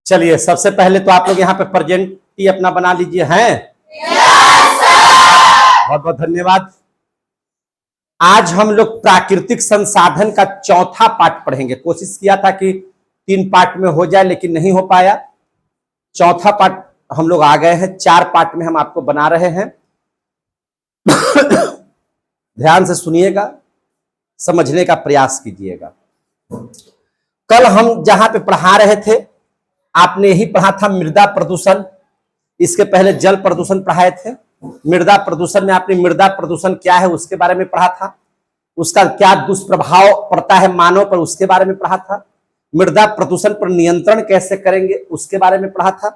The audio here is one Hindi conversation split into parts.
चलिए सबसे पहले तो आप लोग यहाँ पे प्रेजेंट ही अपना बना लीजिए हैं। बहुत बहुत धन्यवाद। आज हम लोग प्राकृतिक संसाधन का चौथा पार्ट पढ़ेंगे। कोशिश किया था कि 3 पार्ट में हो जाए लेकिन नहीं हो पाया। चौथा पार्ट हम लोग आ गए हैं। 4 पार्ट में हम आपको बना रहे हैं। ध्यान से सुनिएगा, समझने का प्रयास कीजिएगा। कल हम जहां पे पढ़ा रहे थे आपने यही पढ़ा था मृदा प्रदूषण। इसके पहले जल प्रदूषण पढ़ाए थे। मृदा प्रदूषण में आपने मृदा प्रदूषण क्या है उसके बारे में पढ़ा था, उसका क्या दुष्प्रभाव पड़ता है मानव पर उसके बारे में पढ़ा था। मृदा प्रदूषण पर नियंत्रण कैसे करेंगे उसके बारे में पढ़ा था।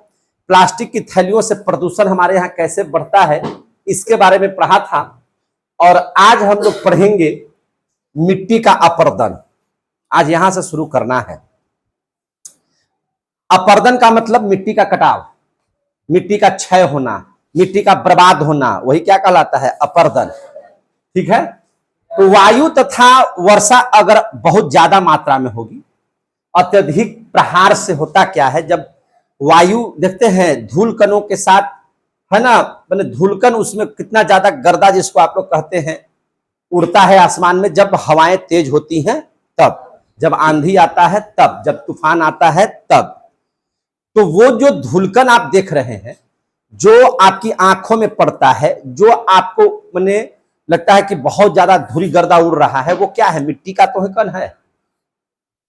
प्लास्टिक की थैलियों से प्रदूषण हमारे यहाँ कैसे बढ़ता है इसके बारे में पढ़ा था। और आज हम लोग पढ़ेंगे मिट्टी का अपरदन। आज यहां से शुरू करना है। अपरदन का मतलब मिट्टी का कटाव, मिट्टी का क्षय होना, मिट्टी का बर्बाद होना, वही क्या कहलाता है? अपरदन। ठीक है। तो वायु तथा वर्षा अगर बहुत ज्यादा मात्रा में होगी, अत्यधिक प्रहार से होता क्या है, जब वायु देखते हैं धूल कणों के साथ, है ना, मैंने धूलकण उसमें कितना ज्यादा गर्दा जिसको आप लोग कहते हैं उड़ता है आसमान में। जब हवाएं तेज होती हैं तब, जब आंधी आता है तब, जब तूफान आता है तब, तो वो जो धूलकण आप देख रहे हैं जो आपकी आंखों में पड़ता है, जो आपको मैंने लगता है कि बहुत ज्यादा धूल गर्दा उड़ रहा है, वो क्या है? मिट्टी का तो है कण है।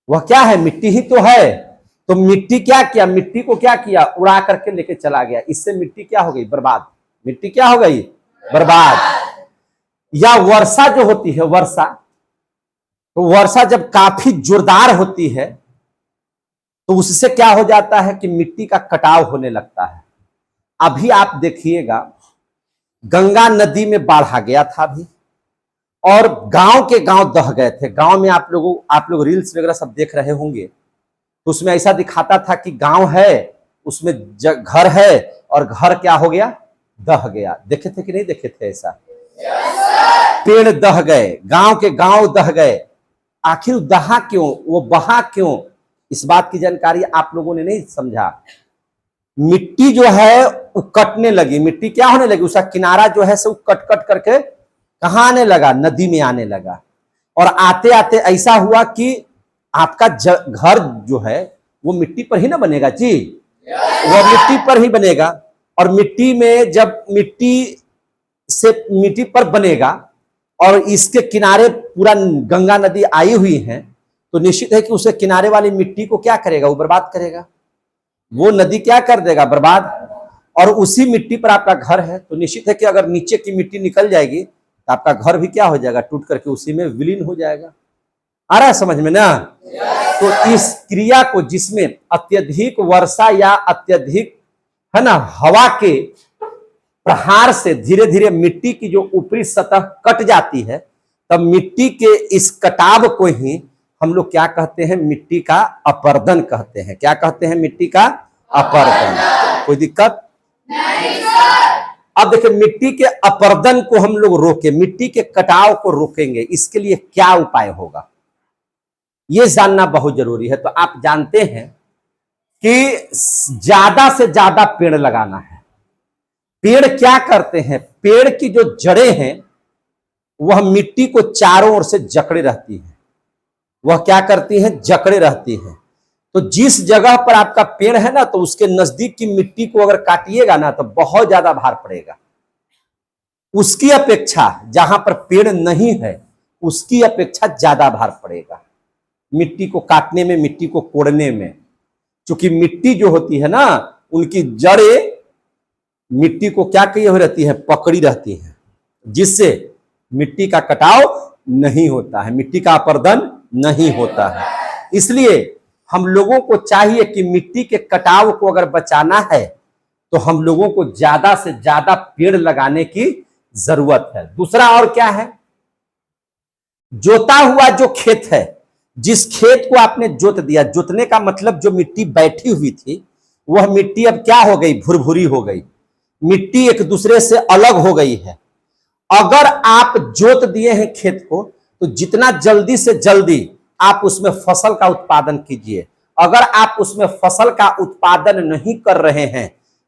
वह क्या है? मिट्टी ही तो है। तो मिट्टी क्या किया? मिट्टी को क्या किया? उड़ा करके लेके चला गया। इससे मिट्टी क्या हो गई? बर्बाद। मिट्टी क्या हो गई? बर्बाद। या वर्षा जो होती है, वर्षा, तो वर्षा जब काफी जोरदार होती है तो उससे क्या हो जाता है कि मिट्टी का कटाव होने लगता है। अभी आप देखिएगा गंगा नदी में बाढ़ आ गया था अभी, और गांव के गांव दह गए थे। गांव में आप लोग रील्स वगैरह सब देख रहे होंगे, तो उसमें ऐसा दिखाता था कि गांव है, उसमें घर है और घर क्या हो गया? दह गया। देखे थे कि नहीं देखे थे ऐसा? पेड़ दह गए, गांव के गांव दह गए। आखिर दहा क्यों? वो बहा क्यों? इस बात की जानकारी आप लोगों ने नहीं समझा। मिट्टी जो है वो कटने लगी। मिट्टी क्या होने लगी? उसका किनारा जो है वो कट कट करके कहां आने लगा? नदी में आने लगा। और आते आते ऐसा हुआ कि आपका घर जो है वो मिट्टी पर ही ना बनेगा जी, वो मिट्टी पर ही बनेगा। और मिट्टी में जब मिट्टी पर बनेगा और इसके किनारे पूरा गंगा नदी आई हुई है, तो निश्चित है कि उसके किनारे वाली मिट्टी को क्या करेगा? वो बर्बाद करेगा। वो नदी क्या कर देगा? बर्बाद। और उसी मिट्टी पर आपका घर है, तो निश्चित है कि अगर नीचे की मिट्टी निकल जाएगी तो आपका घर भी क्या हो जाएगा? टूट करके उसी में विलीन हो जाएगा। आ रहा है समझ में ना? तो इस क्रिया को, जिसमें अत्यधिक वर्षा या अत्यधिक, है ना, हवा के प्रहार से धीरे धीरे मिट्टी की जो ऊपरी सतह कट जाती है, तब मिट्टी के इस कटाव को ही हम लोग क्या कहते हैं? मिट्टी का अपरदन कहते हैं। क्या कहते हैं? मिट्टी का अपरदन। कोई दिक्कत नहीं सर। अब देखिए, मिट्टी के अपरदन को हम लोग रोके, मिट्टी के कटाव को रोकेंगे, इसके लिए क्या उपाय होगा ये जानना बहुत जरूरी है। तो आप जानते हैं कि ज्यादा से ज्यादा पेड़ लगाना है। पेड़ क्या करते हैं? पेड़ की जो जड़ें हैं वह मिट्टी को चारों ओर से जकड़े रहती हैं। वह क्या करती हैं? जकड़े रहती हैं। तो जिस जगह पर आपका पेड़ है ना, तो उसके नजदीक की मिट्टी को अगर काटिएगा ना तो बहुत ज्यादा भार पड़ेगा। उसकी अपेक्षा जहां पर पेड़ नहीं है उसकी अपेक्षा ज्यादा भार पड़ेगा मिट्टी को काटने में, मिट्टी को कोड़ने में। क्योंकि मिट्टी जो होती है ना, उनकी जड़ें मिट्टी को क्या किए हुए रहती है? पकड़ी रहती है, जिससे मिट्टी का कटाव नहीं होता है, मिट्टी का अपरदन नहीं होता है। इसलिए हम लोगों को चाहिए कि मिट्टी के कटाव को अगर बचाना है तो हम लोगों को ज्यादा से ज्यादा पेड़ लगाने की जरूरत है। दूसरा और क्या है? जोता हुआ जो खेत है, जिस खेत को आपने जोत दिया, जोतने का मतलब जो मिट्टी बैठी हुई थी वह मिट्टी अब क्या हो गई? भुरभुरी हो गई। मिट्टी एक दूसरे से अलग हो गई है। अगर आप जोत दिए हैं खेत को, तो जितना जल्दी से जल्दी आप उसमें फसल का उत्पादन कीजिए। अगर आप उसमें फसल का उत्पादन नहीं कर रहे हैं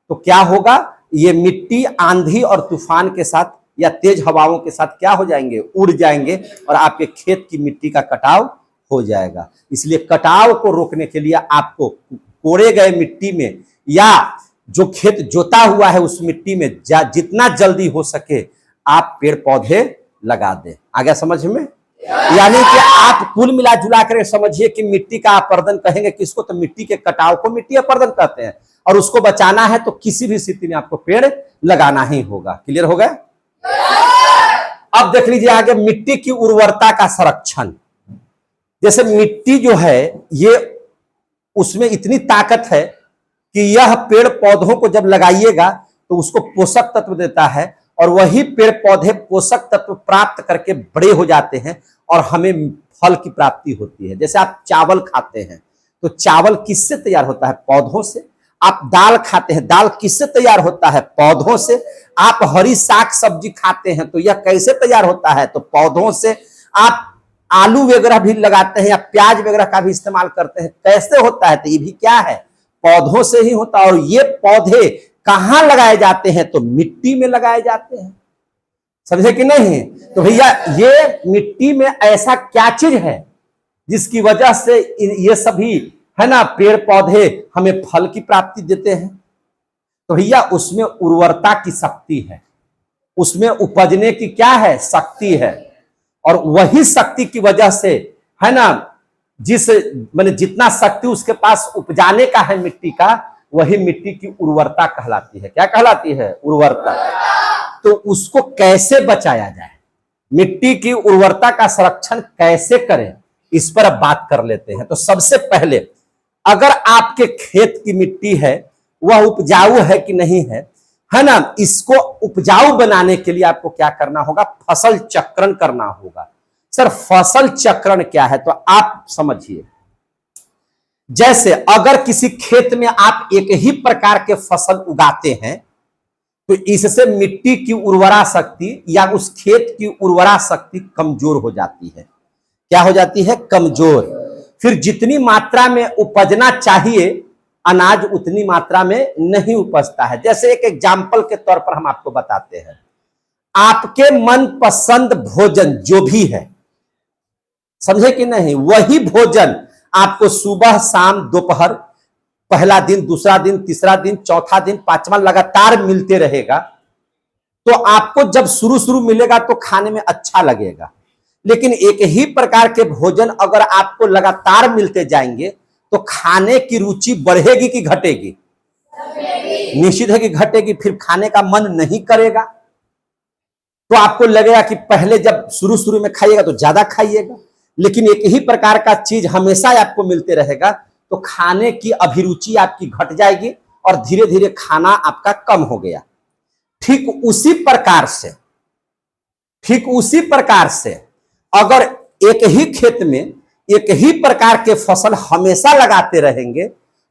तो क्या होगा, ये मिट्टी आंधी और तूफान के साथ या तेज हवाओं के साथ क्या हो जाएंगे, उड़ जाएंगे और आपके खेत की मिट्टी का कटाव हो जाएगा। इसलिए कटाव को रोकने के लिए आपको कोड़े गए मिट्टी में या जो खेत जोता हुआ है उस मिट्टी में जितना जल्दी हो सके आप पेड़ पौधे लगा दें। आ गया समझ में? यानी कि आप कुल मिला जुला कर समझिए कि मिट्टी का अपर्दन कहेंगे किसको, तो मिट्टी के कटाव को मिट्टी अपर्दन कहते हैं, और उसको बचाना है तो किसी भी स्थिति में आपको पेड़ लगाना ही होगा। क्लियर हो गया? अब देख लीजिए आगे, मिट्टी की उर्वरता का संरक्षण। जैसे मिट्टी जो है ये उसमें इतनी ताकत है कि यह पेड़ पौधों को जब लगाइएगा तो उसको पोषक तत्व देता है और वही पेड़ पौधे पोषक तत्व प्राप्त करके बड़े हो जाते हैं और हमें फल की प्राप्ति होती है। जैसे आप चावल खाते हैं तो चावल किससे तैयार होता है, पौधों से। आप दाल खाते हैं, दाल किससे तैयार होता है, पौधों से। आप हरी साग सब्जी खाते हैं तो यह कैसे तैयार होता है, तो पौधों से। आप आलू वगैरह भी लगाते हैं या प्याज वगैरह का भी इस्तेमाल करते हैं, कैसे होता है, तो ये भी क्या है, पौधों से ही होता है। और ये पौधे कहां लगाए जाते हैं, तो मिट्टी में लगाए जाते हैं। समझे कि नहीं? तो भैया ये मिट्टी में ऐसा क्या चीज है जिसकी वजह से ये सभी है ना पेड़ पौधे हमें फल की प्राप्ति देते हैं, तो भैया उसमें उर्वरता की शक्ति है, उसमें उपजने की क्या है, शक्ति है। और वही शक्ति की वजह से है ना माने जितना शक्ति उसके पास उपजाने का है मिट्टी का, वही मिट्टी की उर्वरता कहलाती है। क्या कहलाती है? उर्वरता। तो उसको कैसे बचाया जाए, मिट्टी की उर्वरता का संरक्षण कैसे करें, इस पर अब बात कर लेते हैं। तो सबसे पहले अगर आपके खेत की मिट्टी है वह उपजाऊ है कि नहीं है ना, इसको उपजाऊ बनाने के लिए आपको क्या करना होगा, फसल चक्रण करना होगा। सर फसल चक्रण क्या है, तो आप समझिए। जैसे अगर किसी खेत में आप एक ही प्रकार के फसल उगाते हैं तो इससे मिट्टी की उर्वरा शक्ति या उस खेत की उर्वरा शक्ति कमजोर हो जाती है। क्या हो जाती है? कमजोर। फिर जितनी मात्रा में उपजना चाहिए अनाज उतनी मात्रा में नहीं उपजता है। जैसे एक एग्जाम्पल के तौर पर हम आपको बताते हैं, आपके मनपसंद भोजन जो भी है, समझे कि नहीं, वही भोजन आपको सुबह शाम दोपहर, पहला दिन दूसरा दिन तीसरा दिन चौथा दिन पांचवा लगातार मिलते रहेगा, तो आपको जब शुरू शुरू मिलेगा तो खाने में अच्छा लगेगा। लेकिन एक ही प्रकार के भोजन अगर आपको लगातार मिलते जाएंगे तो खाने की रुचि बढ़ेगी कि घटेगी? निश्चित है कि घटेगी। फिर खाने का मन नहीं करेगा। तो आपको लगेगा कि पहले जब शुरू शुरू में खाइएगा तो ज्यादा खाइएगा, लेकिन एक ही प्रकार का चीज हमेशा आपको मिलते रहेगा तो खाने की अभिरुचि आपकी घट जाएगी और धीरे धीरे खाना आपका कम हो गया। ठीक उसी प्रकार से अगर एक ही खेत में एक ही प्रकार के फसल हमेशा लगाते रहेंगे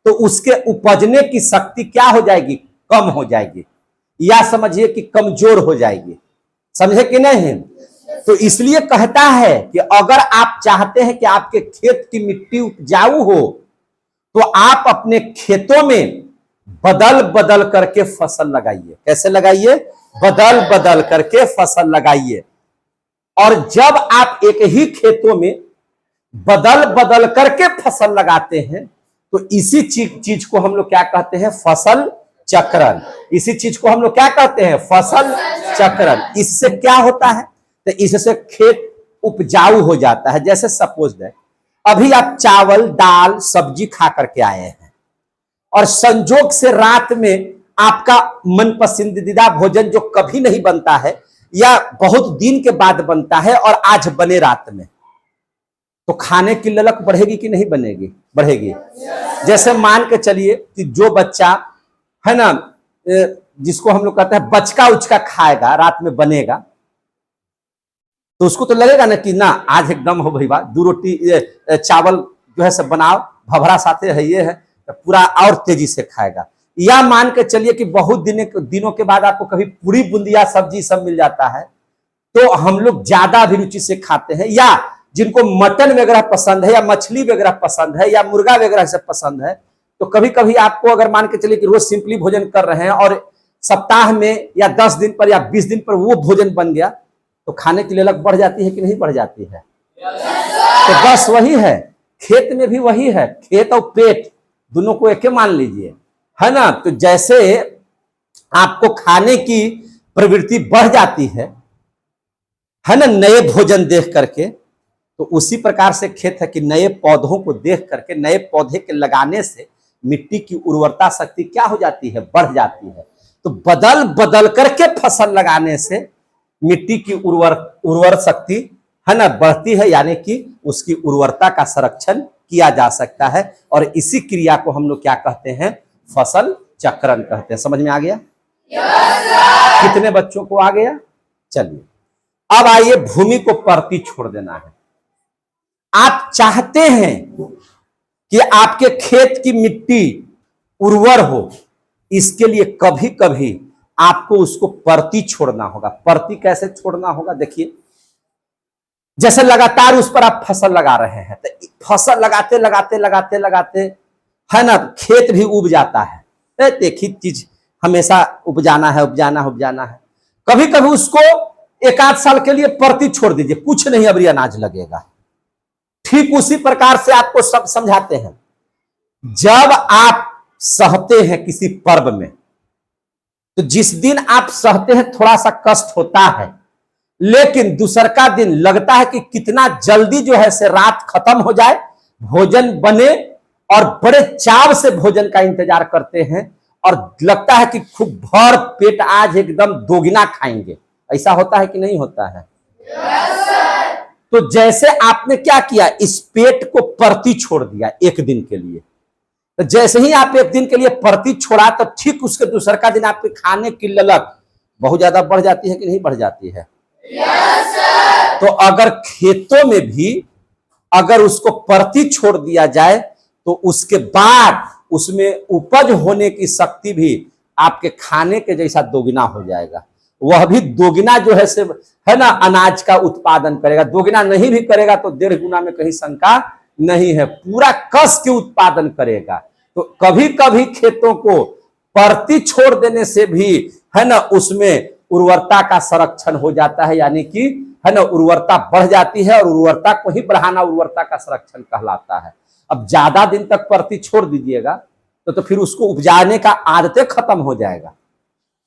तो उसके उपजने की शक्ति क्या हो जाएगी? कम हो जाएगी, या समझिए कि कमजोर हो जाएगी। समझे कि नहीं? तो इसलिए कहता है कि अगर आप चाहते हैं कि आपके खेत की मिट्टी उपजाऊ हो तो आप अपने खेतों में बदल बदल करके फसल लगाइए। कैसे लगाइए? बदल बदल करके फसल लगाइए। और जब आप एक ही खेतों में बदल बदल करके फसल लगाते हैं तो इसी चीज को हम लोग क्या कहते हैं? फसल चक्रण। इसी चीज को हम लोग क्या कहते हैं? फसल चक्रण। इससे क्या होता है? तो इससे खेत उपजाऊ हो जाता है। जैसे सपोज दैट अभी आप चावल दाल सब्जी खा करके आए हैं और संजोग से रात में आपका मन पसंदीदा भोजन जो कभी नहीं बनता है या बहुत दिन के बाद बनता है और आज बने रात में, तो खाने की ललक बढ़ेगी कि नहीं बनेगी? बढ़ेगी। जैसे मान के चलिए कि जो बच्चा है ना जिसको हम लोग कहते हैं बचका उचका खाएगा, रात में बनेगा, तो उसको तो लगेगा ना कि ना आज एकदम हो भाई, 2 रोटी चावल जो है सब बनाओ, भभरा साथे है ये है, तो पूरा और तेजी से खाएगा। या मान के चलिए कि बहुत दिनों के बाद आपको कभी पूरी बुंदिया सब्जी सब मिल जाता है तो हम लोग ज्यादा अभिरुचि से खाते हैं। या जिनको मटन वगैरह पसंद है या मछली वगैरह पसंद है या मुर्गा वगैरह सब पसंद है, तो कभी कभी आपको अगर मान के चलिए कि रोज सिंपली भोजन कर रहे हैं और सप्ताह में या 10 दिन पर या 20 दिन पर वो भोजन बन गया, तो खाने की ललक बढ़ जाती है कि नहीं बढ़ जाती है? तो बस वही है, खेत में भी वही है, खेत और पेट दोनों को एक मान लीजिए, है ना। तो जैसे आपको खाने की प्रवृत्ति बढ़ जाती है ना, नए भोजन देख करके, तो उसी प्रकार से खेत है कि नए पौधों को देख करके, नए पौधे के लगाने से मिट्टी की उर्वरता शक्ति क्या हो जाती है? बढ़ जाती है। तो बदल बदल करके फसल लगाने से मिट्टी की उर्वर शक्ति है ना बढ़ती है, यानी कि उसकी उर्वरता का संरक्षण किया जा सकता है। और इसी क्रिया को हम लोग क्या कहते हैं? फसल चक्रण कहते हैं। समझ में आ गया? कितने बच्चों को आ गया? चलिए अब आइए, भूमि को परती छोड़ देना है। आप चाहते हैं कि आपके खेत की मिट्टी उर्वर हो, इसके लिए कभी कभी आपको उसको परती छोड़ना होगा। परती कैसे छोड़ना होगा? देखिए, जैसे लगातार उस पर आप फसल लगा रहे हैं, तो फसल लगाते लगाते लगाते लगाते है ना, खेत भी उब जाता है। देखिए, चीज हमेशा उपजाना है, उपजाना है, उपजाना है। कभी कभी उसको एक आध साल के लिए परती छोड़ दीजिए, कुछ नहीं अभी अनाज लगेगा। ठीक उसी प्रकार से आपको सब समझाते हैं। जब आप सहते हैं किसी पर्व में, तो जिस दिन आप सहते हैं थोड़ा सा कष्ट होता है, लेकिन दूसर का दिन लगता है कि कितना जल्दी जो है से रात खत्म हो जाए, भोजन बने, और बड़े चाव से भोजन का इंतजार करते हैं और लगता है कि खूब भर पेट आज एकदम दोगुना खाएंगे। ऐसा होता है कि नहीं होता है? तो जैसे आपने क्या किया, इस पेट को परती छोड़ दिया एक दिन के लिए। तो जैसे ही आप एक दिन के लिए परती छोड़ा, तो ठीक उसके दूसर का दिन आपके खाने की ललक बहुत ज्यादा बढ़ जाती है कि नहीं बढ़ जाती है? तो अगर खेतों में भी अगर उसको परती छोड़ दिया जाए, तो उसके बाद उसमें उपज होने की शक्ति भी आपके खाने के जैसा दोगुना हो जाएगा। वह भी दोगुना जो है से है ना अनाज का उत्पादन करेगा। दोगुना नहीं भी करेगा तो 1.5 गुना में कहीं शंका नहीं है, पूरा कस के उत्पादन करेगा। तो कभी कभी खेतों को परती छोड़ देने से भी है ना उसमें उर्वरता का संरक्षण हो जाता है, यानी कि है ना उर्वरता बढ़ जाती है, और उर्वरता को ही बढ़ाना उर्वरता का संरक्षण कहलाता है। अब ज्यादा दिन तक परती छोड़ दीजिएगा तो फिर उसको उपजाने का आदतें खत्म हो जाएगा,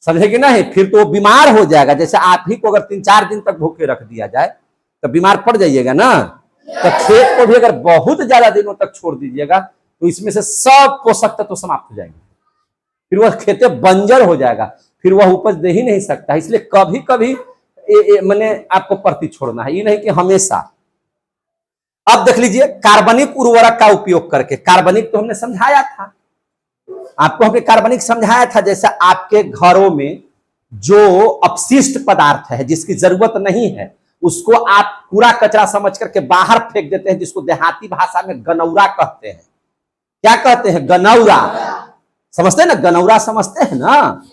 समझे कि नहीं? फिर तो वो बीमार हो जाएगा। जैसे आप ही को अगर 3-4 दिन तक भूखे रख दिया जाए तो बीमार पड़ जाइएगा ना। तो खेत को भी अगर बहुत ज्यादा दिनों तक छोड़ दीजिएगा तो इसमें से सब पोषक तत्व समाप्त हो जाएंगे, फिर वह खेत बंजर हो जाएगा, फिर वह उपज दे ही नहीं सकता। इसलिए कभी कभी मैंने आपको परती छोड़ना है, ये नहीं कि हमेशा। अब देख लीजिए, कार्बनिक उर्वरक का उपयोग करके, कार्बनिक तो हमने समझाया था आपको, हमने कार्बनिक समझाया था। जैसे आपके घरों में जो अपशिष्ट पदार्थ है जिसकी जरूरत नहीं है, उसको आप कूड़ा कचरा समझ करके बाहर फेंक देते हैं, जिसको देहाती भाषा में गनौरा कहते हैं। क्या कहते हैं? गनौरा। समझते हैं ना? गनौरा समझते हैं ना?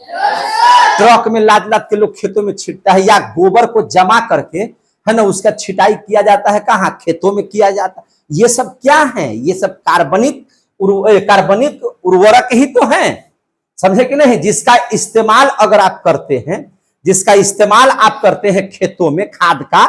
ट्रक में लाद लाद के लोग खेतों में छिटता है, या गोबर को जमा करके है ना उसका छिटाई किया जाता है। कहाँ? खेतों में किया जाता है। ये सब क्या है? ये सब कार्बनिक उर्वरक ही तो है, समझे कि नहीं? जिसका इस्तेमाल अगर आप करते हैं, जिसका इस्तेमाल आप करते हैं खेतों में, खाद का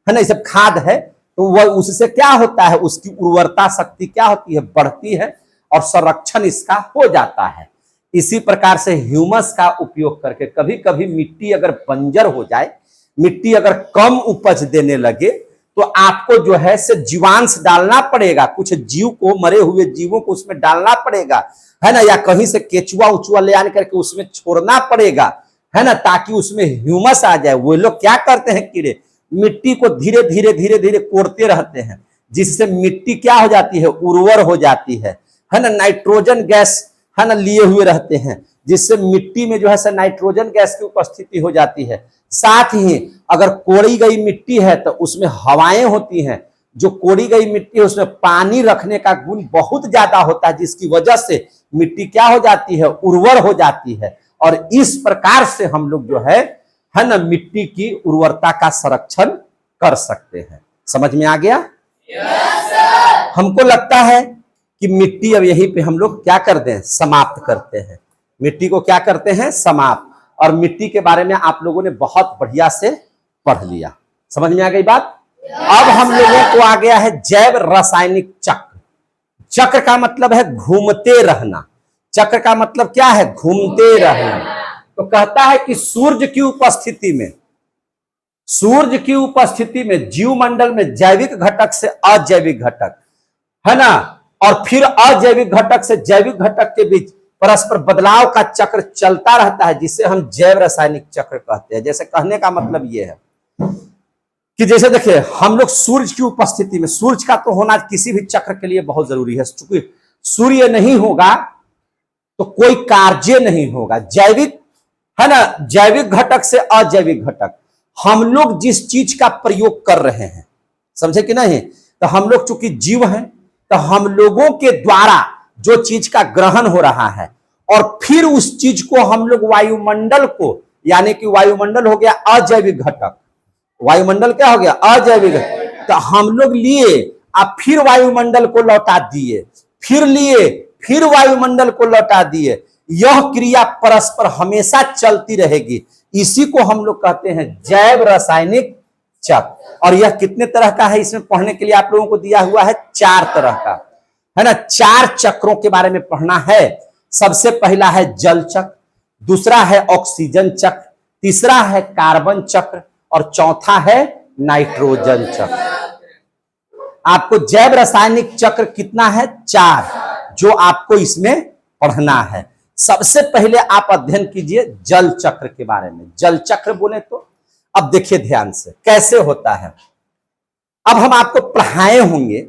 है ना, ये सब खाद है, तो वह उससे क्या होता है? उसकी उर्वरता शक्ति क्या होती है? बढ़ती है, और संरक्षण इसका हो जाता है। इसी प्रकार से ह्यूमस का उपयोग करके कभी कभी मिट्टी अगर बंजर हो जाए, मिट्टी अगर कम उपज देने लगे, तो आपको जो है से जीवांश डालना पड़ेगा, कुछ जीव को, मरे हुए जीवों को उसमें डालना पड़ेगा, है ना, या कहीं से केचुआ उचुआ ले आने करके उसमें छोड़ना पड़ेगा, है ना, ताकि उसमें ह्यूमस आ जाए। वो लोग क्या करते हैं? कीड़े मिट्टी को धीरे धीरे धीरे धीरे कोड़ते रहते हैं, जिससे मिट्टी क्या हो जाती है? उर्वर हो जाती है ना। नाइट्रोजन गैस है ना लिए हुए रहते हैं, जिससे मिट्टी में जो है से नाइट्रोजन गैस की उपस्थिति हो जाती है। साथ ही अगर कोड़ी गई मिट्टी है तो उसमें हवाएं होती हैं, जो कोड़ी गई मिट्टी है उसमें पानी रखने का गुण बहुत ज्यादा होता है, जिसकी वजह से मिट्टी क्या हो जाती है? उर्वर हो जाती है। और इस प्रकार से हम लोग जो है ना मिट्टी की उर्वरता का संरक्षण कर सकते हैं। समझ में आ गया? हमको लगता है कि मिट्टी अब यहीं पे हम लोग क्या कर दें, समाप्त करते हैं। मिट्टी को क्या करते हैं, समाप्त। और मिट्टी के बारे में आप लोगों ने बहुत बढ़िया से पढ़ लिया, समझ में आ गई बात। अब हम लोगों को आ गया है जैव रासायनिक चक्र। चक्र का मतलब है घूमते रहना। चक्र का मतलब क्या है, घूमते रहना। तो कहता है कि सूर्य की उपस्थिति में, सूर्य की उपस्थिति में जीवमंडल में जैविक घटक से अजैविक घटक, है ना, और फिर अजैविक घटक से जैविक घटक के बीच परस्पर बदलाव का चक्र चलता रहता है, जिसे हम जैव रासायनिक चक्र कहते हैं। जैसे कहने का मतलब यह है कि जैसे देखिए हम लोग सूर्य की उपस्थिति में, सूर्य का तो होना किसी भी चक्र के लिए बहुत जरूरी है, क्योंकि सूर्य नहीं होगा तो कोई कार्य नहीं होगा। जैविक, है ना, जैविक घटक से अजैविक घटक, हम लोग जिस चीज का प्रयोग कर रहे हैं, समझे कि नहीं, तो हम लोग चूंकि जीव हैं, तो हम लोगों के द्वारा जो चीज का ग्रहण हो रहा है और फिर उस चीज को हम लोग वायुमंडल को, यानी कि वायुमंडल हो गया अजैविक घटक, वायुमंडल क्या हो गया, अजैविक घटक, तो हम लोग लिए अब फिर वायुमंडल को लौटा दिए, फिर लिए फिर वायुमंडल को लौटा दिए। यह क्रिया परस्पर हमेशा चलती रहेगी। इसी को हम लोग कहते हैं जैव रासायनिक चक्र। और यह कितने तरह का है, इसमें पढ़ने के लिए आप लोगों को दिया हुआ है 4 तरह का, है ना। 4 चक्रों के बारे में पढ़ना है। सबसे पहला है जल चक्र, दूसरा है ऑक्सीजन चक्र, तीसरा है कार्बन चक्र और चौथा है नाइट्रोजन चक्र। आपको जैव रासायनिक चक्र कितना है, 4, जो आपको इसमें पढ़ना है। सबसे पहले आप अध्ययन कीजिए जल चक्र के बारे में। जल चक्र बोले तो अब देखिए ध्यान से कैसे होता है। अब हम आपको पढ़ाए होंगे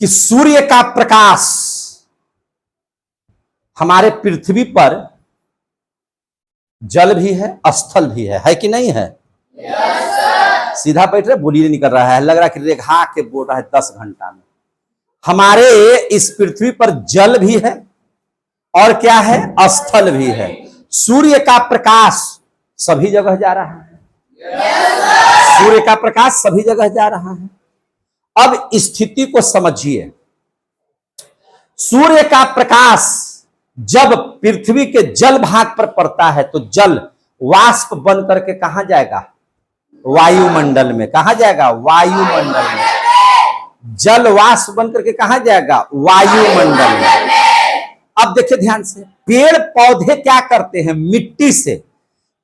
कि सूर्य का प्रकाश हमारे पृथ्वी पर जल भी है, स्थल भी है कि नहीं है? सीधा बैठ रहे, बोली नहीं निकल रहा है, लग रहा है कि रेखा के बोल रहा है 10 घंटा में। हमारे इस पृथ्वी पर जल भी है और क्या है, स्थल भी है। सूर्य का प्रकाश सभी जगह जा रहा है, सूर्य का प्रकाश सभी जगह जा रहा है। अब स्थिति को समझिए, सूर्य का प्रकाश जब पृथ्वी के जल भाग पर पड़ता है तो जल वाष्प बन करके कहां जाएगा, वायुमंडल में। कहां जाएगा, वायुमंडल में। जल वाष्प बन करके कहां जाएगा, वायुमंडल में। अब देखिए ध्यान से, पेड़ पौधे क्या करते हैं, मिट्टी से,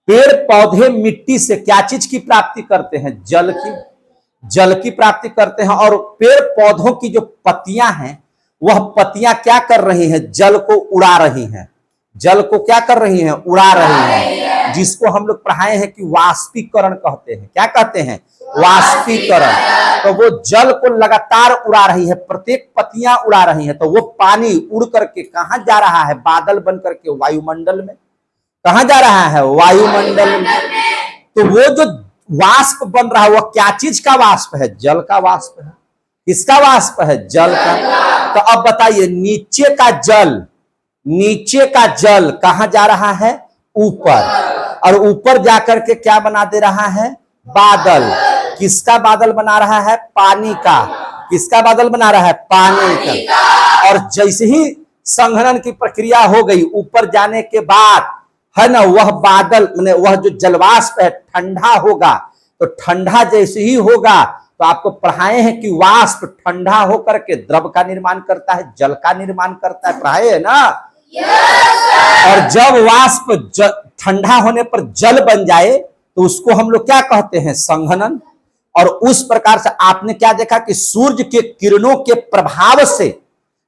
पेड़ पौधे मिट्टी से क्या चीज की प्राप्ति करते हैं, जल की, जल की प्राप्ति करते हैं। और पेड़ पौधों की जो पत्तियां हैं, वह पत्तियां क्या कर रही हैं, जल को उड़ा रही हैं। जल को क्या कर रही हैं, उड़ा रही हैं, जिसको हम लोग पढ़ाए हैं कि वाष्पीकरण कहते हैं। क्या कहते हैं, वाष्पीकरण। तो वो जल को लगातार उड़ा रही है, प्रत्येक पत्तियां उड़ा रही हैं, तो वो पानी उड़ करके कहां जा रहा है, बादल बन करके वायुमंडल में। कहां जा रहा है, वायुमंडल में। तो वो जो वाष्प बन रहा है वह क्या चीज का वाष्प है, जल का वाष्प है। किसका वाष्प है, जल का। तो अब बताइए, नीचे का जल, नीचे का जल कहां जा रहा है, ऊपर, और ऊपर जाकर के क्या बना दे रहा है, बादल। किसका बादल बना रहा है, पानी का। किसका बादल बना रहा है, पानी का। और जैसे ही संघनन की प्रक्रिया हो गई, ऊपर जाने के बाद, है ना, वह बादल माने वह जो जलवाष्प है ठंडा होगा। तो ठंडा जैसे ही होगा, तो आपको पढ़ाए हैं कि वाष्प ठंडा होकर के द्रव का निर्माण करता है, जल का निर्माण करता है, पढ़ाए है ना। और जब वाष्प ठंडा होने पर जल बन जाए तो उसको हम लोग क्या कहते हैं, संघनन। और उस प्रकार से आपने क्या देखा कि सूर्य के किरणों के प्रभाव से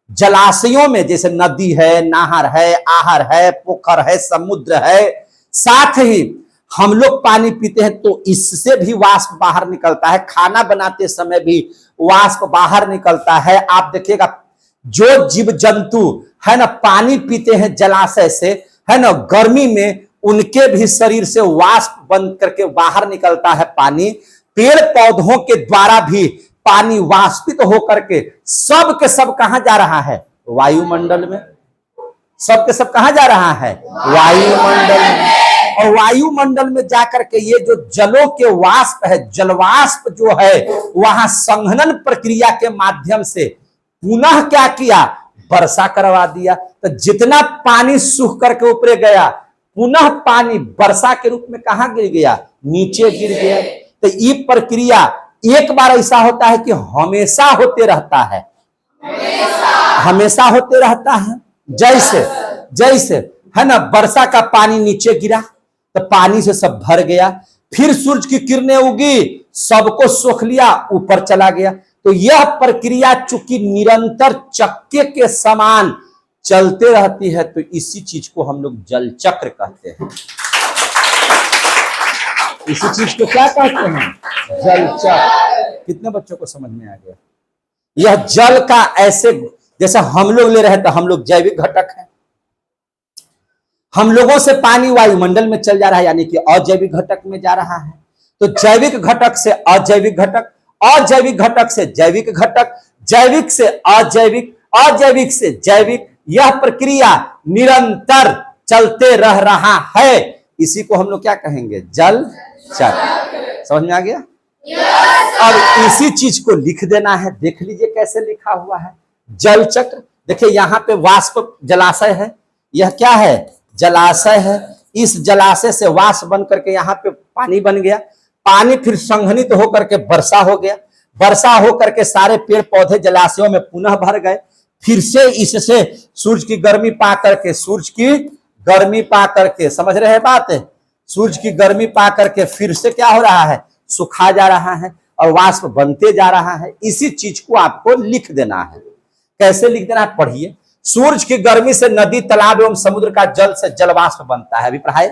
जलाशयों में, जैसे नदी है, नहर है, आहर है, पोखर है, समुद्र है, साथ ही हम लोग पानी पीते हैं तो इससे भी वाष्प बाहर निकलता है। खाना बनाते समय भी वाष्प बाहर निकलता है। आप देखिएगा जो जीव जंतु है ना पानी पीते हैं जलाशय से, है ना, गर्मी में उनके भी शरीर से वाष्प बन करके बाहर निकलता है पानी। पेड़ पौधों के द्वारा भी पानी वाष्पित होकर के सब के सब कहां जा रहा है, वायुमंडल में। सब के सब कहां जा रहा है, वायुमंडल में। और वायुमंडल में जाकर के ये जो जलों के वाष्प है, जलवाष्प जो है, वहां संघनन प्रक्रिया के माध्यम से पुनः क्या किया, वर्षा करवा दिया। तो जितना पानी सूख करके ऊपर गया, पुनः पानी वर्षा के रूप में कहां गिर गया, नीचे गिर गया। तो ये प्रक्रिया एक बार ऐसा होता है कि हमेशा होते रहता है, हमेशा होते रहता है। जैसे जैसे है ना, वर्षा का पानी नीचे गिरा तो पानी से सब भर गया, फिर सूरज की किरणें उगी, सबको सोख लिया, ऊपर चला गया। तो यह प्रक्रिया चूंकि निरंतर चक्के के समान चलते रहती है, तो इसी चीज को हम लोग जल चक्र कहते हैं। इसी चीज को क्या कहते हैं, जल चक्र। कितने बच्चों को समझ में आ गया? यह जल का ऐसे, जैसे हम लोग ले रहे थे, हम लोग जैविक घटक है, हम लोगों से पानी वायुमंडल में चल जा रहा है, यानी कि अजैविक घटक में जा रहा है। तो जैविक घटक से अजैविक घटक, अजैविक घटक से जैविक घटक, जैविक से अजैविक, अजैविक से जैविक, यह प्रक्रिया निरंतर चलते रह रहा है। इसी को हम लोग क्या कहेंगे, जल चक्र। समझ में आ गया? और इसी चीज को लिख देना है। देख लीजिए कैसे लिखा हुआ है, जल चक्र। देखिए यहाँ पे वाष्प जलाशय है, यह क्या है, जलाशय है। इस जलाशय से वाष्प बन करके यहाँ पे पानी बन गया, पानी फिर संघनित होकर के वर्षा हो गया, वर्षा होकर के सारे पेड़ पौधे जलाशयों में पुनः भर गए। फिर से इससे सूरज की गर्मी पा करके, सूरज की गर्मी पा करके, समझ रहे हैं बात है, सूरज की गर्मी पा करके फिर से क्या हो रहा है, सुखा जा रहा है और वाष्प बनते जा रहा है। इसी चीज को आपको लिख देना है। कैसे लिख देना है, पढ़िए। सूरज की गर्मी से नदी, तालाब एवं समुद्र का जल से जलवाष्प बनता है। अभी पढ़ाए।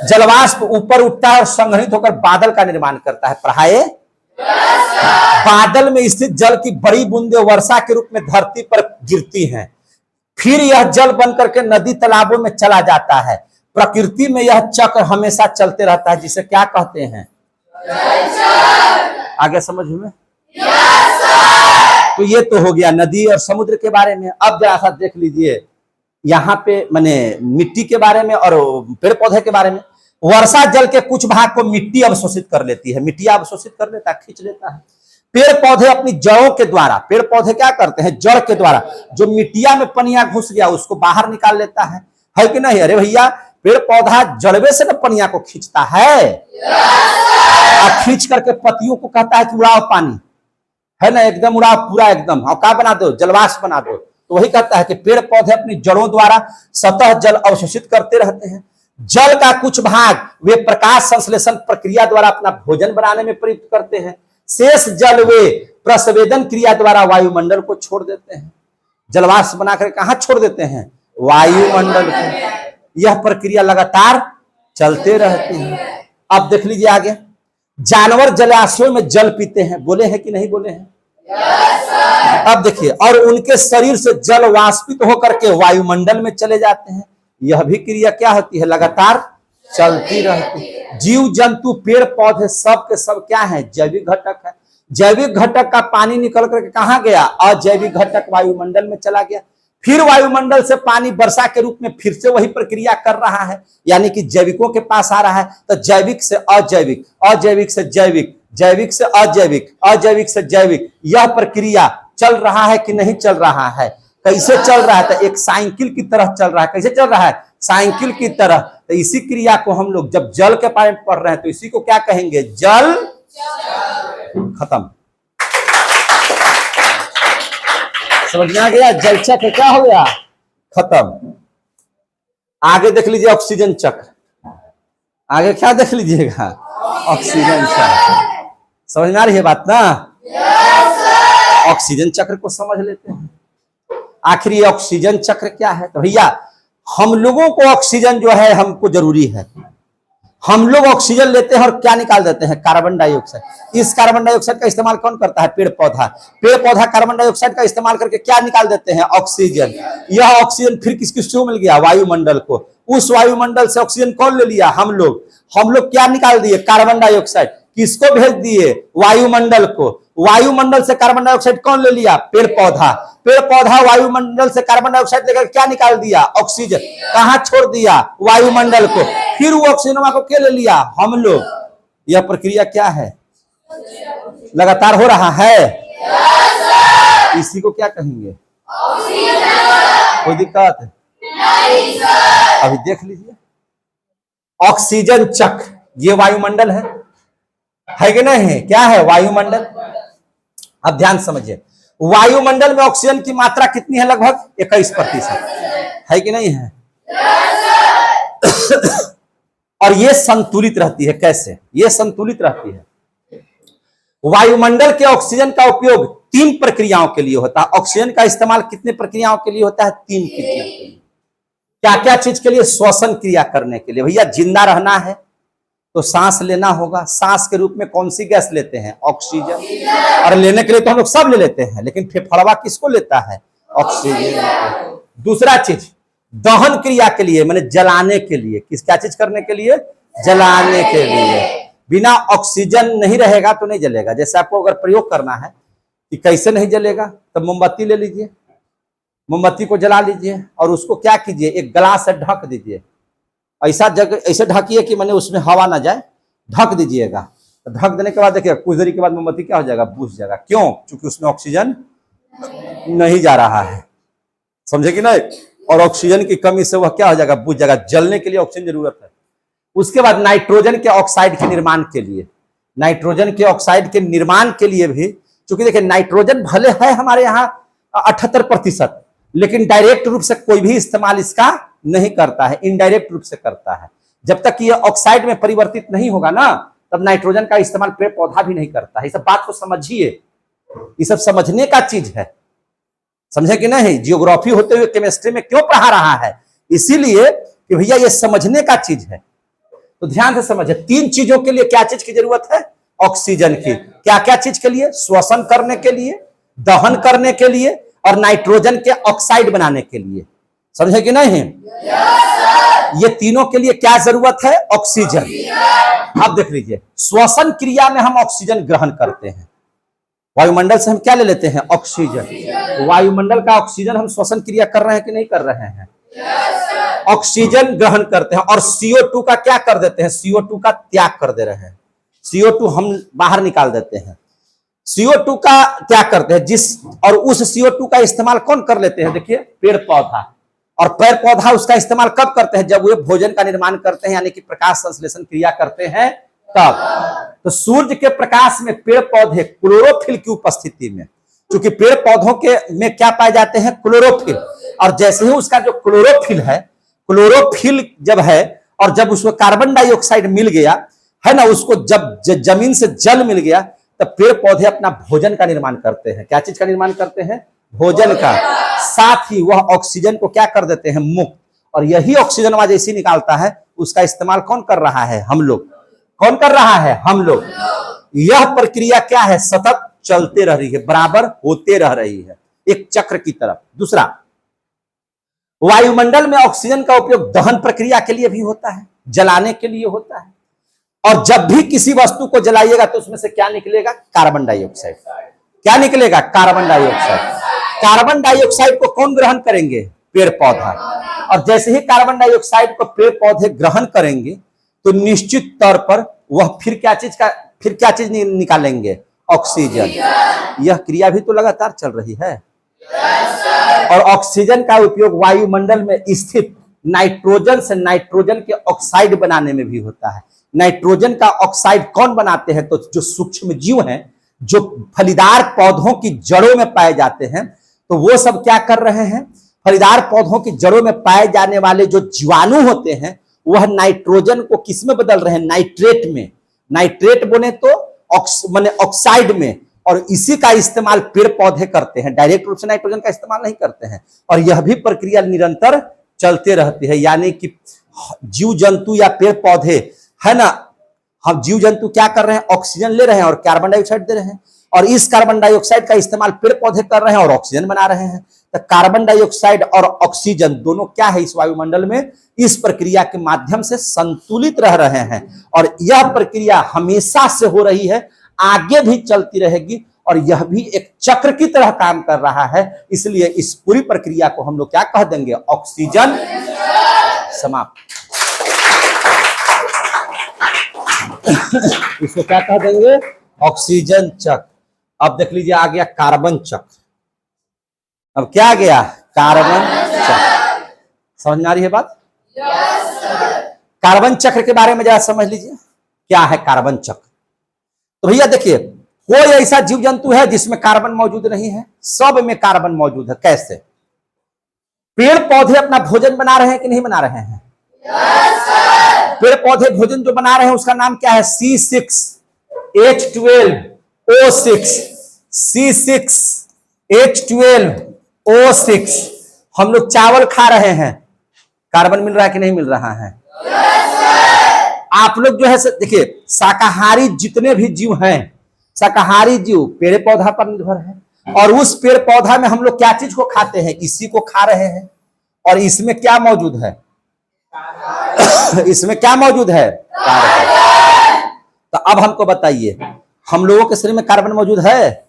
जलवाष्प ऊपर उठता है और संघनित होकर बादल का निर्माण करता है। पढ़ाए। बादल में स्थित जल की बड़ी बूंदें वर्षा के रूप में धरती पर गिरती हैं, फिर यह जल बन करके नदी तालाबों में चला जाता है। प्रकृति में यह चक्र हमेशा चलते रहता है, जिसे क्या कहते हैं, आगे समझ में? तो ये तो हो गया नदी और समुद्र के बारे में। अब जरा सा देख लीजिए यहाँ पे, माने मिट्टी के बारे में और पेड़ पौधे के बारे में। वर्षा जल के कुछ भाग को मिट्टी अवशोषित कर लेती है, मिट्टी अवशोषित कर लेता है, खींच लेता है। पेड़ पौधे अपनी जड़ों के द्वारा, पेड़ पौधे क्या करते हैं, जड़ के द्वारा जो मिट्टिया में पनिया घुस गया उसको बाहर निकाल लेता है कि नहीं? अरे भैया, पेड़ पौधा जड़वे से ना पनिया को खींचता है, और खींच करके पत्तियों को कहता है कि उड़ाओ पानी, है ना, एकदम उड़ाओ पूरा एकदम, और क्या बना दो, जलवाष्प बना दो। तो वही कहता है कि पेड़ पौधे अपनी जड़ों द्वारा सतह जल अवशोषित करते रहते हैं। जल का कुछ भाग वे प्रकाश संश्लेषण प्रक्रिया द्वारा अपना भोजन बनाने में प्रयुक्त करते हैं। शेष जल वे प्रस्वेदन क्रिया द्वारा वायुमंडल को छोड़ देते हैं। जलवाष्प बनाकर कहां छोड़ देते हैं, वायुमंडल को। यह प्रक्रिया लगातार चलते रहती है। अब देख लीजिए आगे, जानवर जलाशयों में जल पीते हैं, बोले हैं कि नहीं बोले हैं? अब देखिए, और उनके शरीर से जल वाष्पित होकर के वायुमंडल में चले जाते हैं। यह भी क्रिया क्या होती है, लगातार चलती रहती है। जीव जंतु पेड़ पौधे सब के सब क्या है, जैविक घटक है। जैविक घटक का पानी निकल करके कहां गया, अजैविक घटक वायुमंडल में चला गया। फिर वायुमंडल से पानी वर्षा के रूप में फिर से वही प्रक्रिया कर रहा है, यानी कि जैविकों के पास आ रहा है। तो जैविक से अजैविक, अजैविक से जैविक, जैविक से अजैविक, अजैविक से जैविक, यह प्रक्रिया चल रहा है कि नहीं चल रहा है? कैसे चल रहा है, तो एक साइकिल की तरह चल रहा है। कैसे चल रहा है, साइकिल की तरह। तो इसी क्रिया को हम लोग जब जल के बारे में पढ़ रहे हैं तो इसी को क्या कहेंगे, जल। खत्म, समझ में आ गया? जल चक्र क्या हो गया, खत्म। आगे देख लीजिए ऑक्सीजन चक्र। आगे क्या देख लीजिएगा, ऑक्सीजन चक्र। समझ में आ रही है बात ना? ऑक्सीजन चक्र को समझ लेते हैं। आखिर ये ऑक्सीजन चक्र क्या है? तो भैया, हम लोगों को ऑक्सीजन जो है हमको जरूरी है। हम लोग ऑक्सीजन लेते हैं और क्या निकाल देते हैं, कार्बन डाइऑक्साइड। इस कार्बन डाइऑक्साइड का इस्तेमाल कौन करता है, पेड़ पौधा। पेड़ पौधा कार्बन डाइऑक्साइड का इस्तेमाल करके क्या निकाल देते हैं, ऑक्सीजन। यह ऑक्सीजन फिर किस किसको मिल गया, वायुमंडल को। उस वायुमंडल से ऑक्सीजन कौन ले लिया, हम लोग। हम लोग क्या निकाल दिए, कार्बन डाइऑक्साइड। किसको भेज दिए? वायुमंडल को। वायुमंडल से कार्बन डाइऑक्साइड कौन ले लिया? पेड़ पौधा। पेड़ पौधा वायुमंडल से कार्बन डाइऑक्साइड लेकर क्या निकाल दिया? ऑक्सीजन। कहां छोड़ दिया? वायुमंडल को। फिर वो ऑक्सीजन को क्या ले लिया? हम लोग। यह प्रक्रिया क्या है? लगातार हो रहा है। इसी को क्या कहेंगे? कोई दिक्कत नहीं सर। अभी देख लीजिए, ऑक्सीजन चक्र, ये वायुमंडल है कि नहीं है? क्या है? वायुमंडल। अब ध्यान समझिए, वायुमंडल में ऑक्सीजन की मात्रा कितनी है? लगभग 21% है कि नहीं है? और ये संतुलित रहती है। कैसे ये संतुलित रहती है? वायुमंडल के ऑक्सीजन का उपयोग 3 प्रक्रियाओं के लिए होता है। ऑक्सीजन का इस्तेमाल कितने प्रक्रियाओं के लिए होता है? 3 क्रिया के लिए। क्या क्या चीज के लिए? श्वसन क्रिया करने के लिए। भैया जिंदा रहना है तो सांस लेना होगा। सांस के रूप में कौन सी गैस लेते हैं? ऑक्सीजन। और लेने के लिए तो हम लोग सब ले लेते हैं, लेकिन फेफड़वा किसको लेता है? ऑक्सीजन। दूसरा चीज, दहन क्रिया के लिए, माने जलाने के लिए। किस क्या चीज करने के लिए? जलाने के लिए। बिना ऑक्सीजन नहीं रहेगा तो नहीं जलेगा। जैसे आपको अगर प्रयोग करना है कि कैसे नहीं जलेगा, तब मोमबत्ती ले लीजिए, मोमबत्ती को जला लीजिए और उसको क्या कीजिए? एक ग्लास से ढक दीजिए। ऐसा जगह ऐसे ढकिए कि मैंने उसमें हवा ना जाए, ढक दीजिएगा। तो ढक देने के बाद देखिए कुछ देरी के बाद मोमबत्ती क्या हो जाएगा? बुझ जाएगा। क्यों? क्योंकि उसमें ऑक्सीजन नहीं जा रहा है। समझे कि नहीं? और ऑक्सीजन की कमी से वह क्या हो जाएगा? बुझ जाएगा। जलने के लिए ऑक्सीजन जरूरत है। उसके बाद नाइट्रोजन के ऑक्साइड के निर्माण के लिए, नाइट्रोजन के ऑक्साइड के निर्माण के लिए भी, क्योंकि देखिए नाइट्रोजन भले है हमारे यहाँ 78%, लेकिन डायरेक्ट रूप से कोई भी इस्तेमाल इसका नहीं करता है, इनडायरेक्ट रूप से करता है। जब तक ये ऑक्साइड में परिवर्तित नहीं होगा ना, तब नाइट्रोजन का इस्तेमाल पेड़ पौधा भी नहीं करता है। इस सब बात को समझिए, ये सब समझने का चीज है। समझे कि नहीं? जियोग्राफी होते हुए केमिस्ट्री में क्यों पढ़ा रहा है? इसीलिए कि भैया ये समझने का चीज है। तो ध्यान से समझिए, 3 चीजों के लिए क्या चीज की जरूरत है? ऑक्सीजन की। क्या क्या चीज के लिए? श्वसन करने के लिए, दहन करने के लिए और नाइट्रोजन के ऑक्साइड बनाने के लिए। समझे कि नहीं? ये तीनों के लिए क्या जरूरत है? ऑक्सीजन। अब देख लीजिए, श्वसन क्रिया में हम ऑक्सीजन ग्रहण करते हैं। वायुमंडल से हम क्या ले लेते हैं? ऑक्सीजन। वायुमंडल का ऑक्सीजन हम श्वसन क्रिया कर रहे हैं कि नहीं कर रहे हैं? ऑक्सीजन ग्रहण करते हैं और CO2 का क्या कर देते हैं? CO2 का त्याग कर दे रहे हैं। CO2 हम बाहर निकाल देते हैं। CO2 का त्याग करते हैं और उस CO2 का इस्तेमाल कौन कर लेते हैं? देखिए, पेड़ पौधा। और पेड़ पौधा उसका इस्तेमाल कब करते हैं? जब वे भोजन का निर्माण करते हैं, यानी कि प्रकाश संश्लेषण क्रिया करते हैं, तब। तो सूर्य के प्रकाश में पेड़ पौधे क्लोरोफिल की उपस्थिति में, क्योंकि पेड़ पौधों के में क्या पाए जाते हैं? क्लोरोफिल। और जैसे ही उसका जो क्लोरोफिल जब है और जब उसको कार्बन डाइऑक्साइड मिल गया है ना, उसको जब जमीन से जल मिल गया, तब पेड़ पौधे अपना भोजन का निर्माण करते हैं। क्या चीज का निर्माण करते हैं? भोजन का। साथ ही वह ऑक्सीजन को क्या कर देते हैं? मुक्त। और यही ऑक्सीजन वह जैसी निकालता है, उसका इस्तेमाल कौन कर रहा है? हम लोग। कौन कर रहा है? हम लोग। यह प्रक्रिया क्या है? सतत चलते रह रही है, बराबर होते रह रही है, एक चक्र की तरफ। दूसरा, वायुमंडल में ऑक्सीजन का उपयोग दहन प्रक्रिया के लिए भी होता है, जलाने के लिए होता है। और जब भी किसी वस्तु को जलाइएगा तो उसमें से क्या निकलेगा? Carbon dioxide. क्या निकलेगा? Carbon dioxide. कार्बन डाइऑक्साइड को कौन ग्रहण करेंगे? पेड़ पौधा। और जैसे ही कार्बन डाइऑक्साइड को पेड़ पौधे ग्रहण करेंगे तो निश्चित तौर पर वह फिर क्या चीज निकालेंगे? ऑक्सीजन। यह क्रिया भी तो लगातार चल रही है। और ऑक्सीजन का उपयोग वायुमंडल में स्थित नाइट्रोजन से नाइट्रोजन के ऑक्साइड बनाने में भी होता है। नाइट्रोजन का ऑक्साइड कौन बनाते हैं? तो जो सूक्ष्म जीव हैं, जो फलीदार पौधों की जड़ों में पाए जाते हैं, तो वो सब क्या कर रहे हैं? फलीदार पौधों की जड़ों में पाए जाने वाले जो जीवाणु होते हैं, वह नाइट्रोजन को किस में बदल रहे हैं? नाइट्रेट में। नाइट्रेट बने तो माने ऑक्साइड में। और इसी का इस्तेमाल पेड़ पौधे करते हैं, डायरेक्ट रूप से नाइट्रोजन का इस्तेमाल नहीं करते हैं। और यह भी प्रक्रिया निरंतर चलते रहती है, यानी कि जीव जंतु या पेड़ पौधे है ना, हम जीव जंतु क्या कर रहे हैं? ऑक्सीजन ले रहे हैं और कार्बन डाइऑक्साइड दे रहे हैं। और इस कार्बन डाइऑक्साइड का इस्तेमाल पेड़ पौधे कर रहे हैं और ऑक्सीजन बना रहे हैं। तो कार्बन डाइऑक्साइड और ऑक्सीजन दोनों क्या है इस वायुमंडल में, इस प्रक्रिया के माध्यम से संतुलित रह रहे हैं। और यह प्रक्रिया हमेशा से हो रही है, आगे भी चलती रहेगी, और यह भी एक चक्र की तरह काम कर रहा है। इसलिए इस पूरी प्रक्रिया को हम लोग क्या कह देंगे, ऑक्सीजन। समाप्त। इसको क्या कह देंगे, ऑक्सीजन चक्र। अब देख लीजिए आ गया कार्बन चक्र। अब क्या आ गया, कार्बन चक्र। समझ में आ रही है बात? कार्बन चक्र के बारे में जरा समझ लीजिए, क्या है कार्बन चक्र। तो भैया देखिए, कोई ऐसा जीव जंतु है जिसमें कार्बन मौजूद नहीं है? सब में कार्बन मौजूद है। कैसे? पेड़ पौधे अपना भोजन बना रहे हैं कि नहीं बना रहे हैं? पेड़ पौधे भोजन जो बना रहे हैं उसका नाम क्या है, C6H12O6। C6H12O6। हम लोग चावल खा रहे हैं, कार्बन मिल रहा है कि नहीं मिल रहा है? आप लोग जो है देखिए, शाकाहारी जितने भी जीव हैं, शाकाहारी जीव पेड़ पौधा पर निर्भर है, और उस पेड़ पौधा में हम लोग क्या चीज को खाते हैं, इसी को खा रहे हैं। और इसमें क्या मौजूद है इसमें क्या मौजूद है, कार्बन। तो अब हमको बताइए, हम लोगों के शरीर में कार्बन मौजूद है?